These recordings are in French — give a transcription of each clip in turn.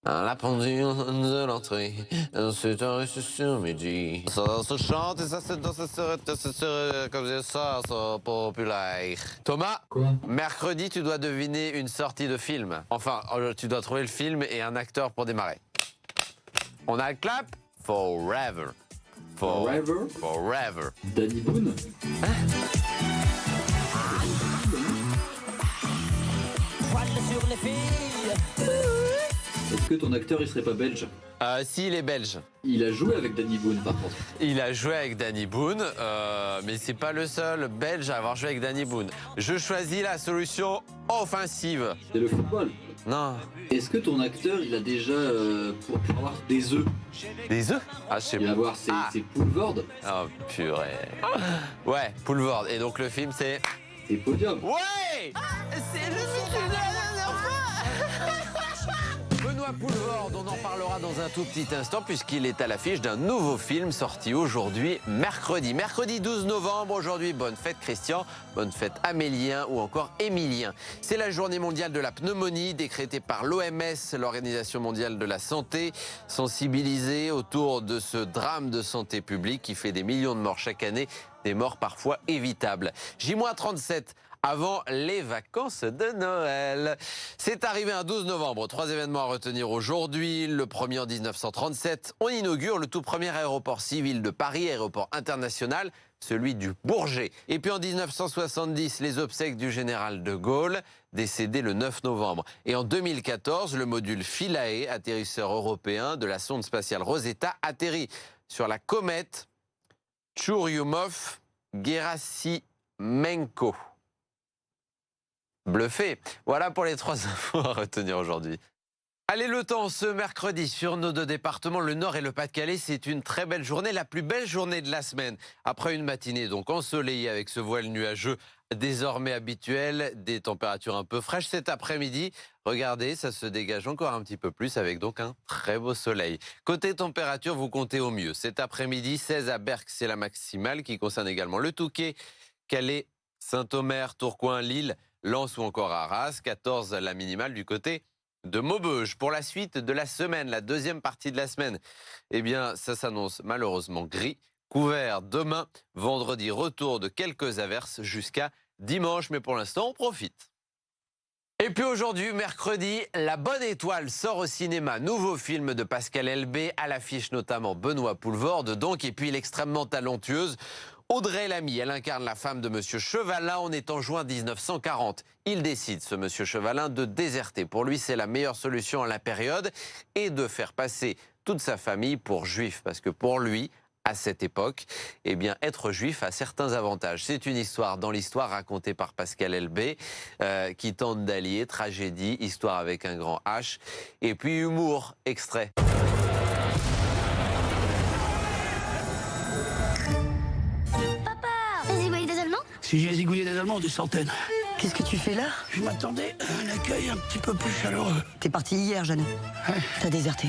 À la pendule de l'entrée, c'est un sur midi. Ça se chante et ça se danse, ça se comme ça populaire. Thomas, Quoi? mercredi, tu dois deviner une sortie de film. Enfin, tu dois trouver le film et un acteur pour démarrer. On a le clap? Forever. Forever? Forever. Danny Boone? Poil sur les filles. Est-ce que ton acteur il serait pas belge? Si, il est belge. Il a joué avec Danny Boone par contre. Il a joué avec Danny Boone, mais c'est pas le seul belge à avoir joué avec Danny Boone. Je choisis la solution offensive. C'est le football. Non. Est-ce que ton acteur il a déjà pour avoir des œufs? Des œufs? Ah, je sais Il va pas. avoir ses poulvordes? Oh, purée. Ouais, Poulvord. Et donc le film, c'est... Ses podiums? Ouais! C'est le film de la dernière fois. Benoît Poulvord, on en parlera dans un tout petit instant puisqu'il est à l'affiche d'un nouveau film sorti aujourd'hui, mercredi. Mercredi 12 novembre, aujourd'hui, bonne fête Christian, bonne fête Amélien ou encore Émilien. C'est la journée mondiale de la pneumonie décrétée par l'OMS, l'Organisation mondiale de la santé, sensibilisée autour de ce drame de santé publique qui fait des millions de morts chaque année, des morts parfois évitables. J-37 avant les vacances de Noël. C'est arrivé un 12 novembre. 3 événements à retenir aujourd'hui. Le premier en 1937, on inaugure le tout premier aéroport civil de Paris, aéroport international, celui du Bourget. Et puis en 1970, les obsèques du général de Gaulle, décédé le 9 novembre. Et en 2014, le module Philae, atterrisseur européen de la sonde spatiale Rosetta, atterrit sur la comète Churyumov-Gerasimenko. Bluffé. Voilà pour les 3 infos à retenir aujourd'hui. Allez, le temps ce mercredi sur nos 2 départements, le Nord et le Pas-de-Calais, c'est une très belle journée, la plus belle journée de la semaine. Après une matinée donc ensoleillée avec ce voile nuageux désormais habituel, des températures un peu fraîches cet après-midi. Regardez, ça se dégage encore un petit peu plus avec donc un très beau soleil. Côté température, vous comptez au mieux. Cet après-midi, 16 à Berck, c'est la maximale qui concerne également le Touquet, Calais, Saint-Omer, Tourcoing, Lille, Lens ou encore Arras, 14 la minimale du côté de Maubeuge. Pour la suite de la semaine, la deuxième partie de la semaine, eh bien, ça s'annonce malheureusement gris, couvert demain, vendredi, retour de quelques averses jusqu'à dimanche, mais pour l'instant, on profite. Et puis aujourd'hui, mercredi, La Bonne Étoile sort au cinéma. Nouveau film de Pascal Elbé, à l'affiche notamment Benoît Poulvord, donc, et puis l'extrêmement talentueuse Audrey Lamy. Elle incarne la femme de Monsieur Chevalin. On est en juin 1940. Il décide, ce Monsieur Chevalin, de déserter. Pour lui, c'est la meilleure solution à la période et de faire passer toute sa famille pour juif. Parce que pour lui, à cette époque, eh bien, être juif a certains avantages. C'est une histoire dans l'histoire racontée par Pascal Elbé qui tente d'allier tragédie, histoire avec un grand H, et puis humour, extrait. T'as zigouillé des Allemands? Si j'ai zigouillé des Allemands, des centaines. Qu'est-ce que tu fais là? Je m'attendais à un accueil un petit peu plus chaleureux. T'es parti hier, Jeannot. Ouais. T'as déserté.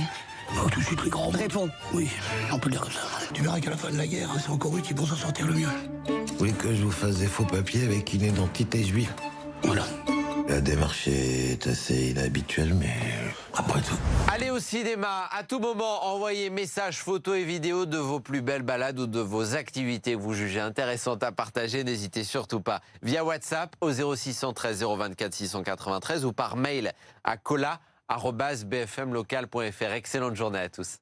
Oh, tout de suite les grands mots. Réponds. Oui, on peut le dire comme ça. Tu verras qu'à la fin de la guerre, c'est encore eux qui vont s'en sortir le mieux. Vous voulez que je vous fasse des faux papiers avec une identité juive? Voilà. La démarche est assez inhabituelle, mais après tout. Allez au cinéma, à tout moment, envoyez messages, photos et vidéos de vos plus belles balades ou de vos activités que vous jugez intéressantes à partager. N'hésitez surtout pas via WhatsApp au 0613 024 693 ou par mail à cola@bfmlocal.fr. Excellente journée à tous.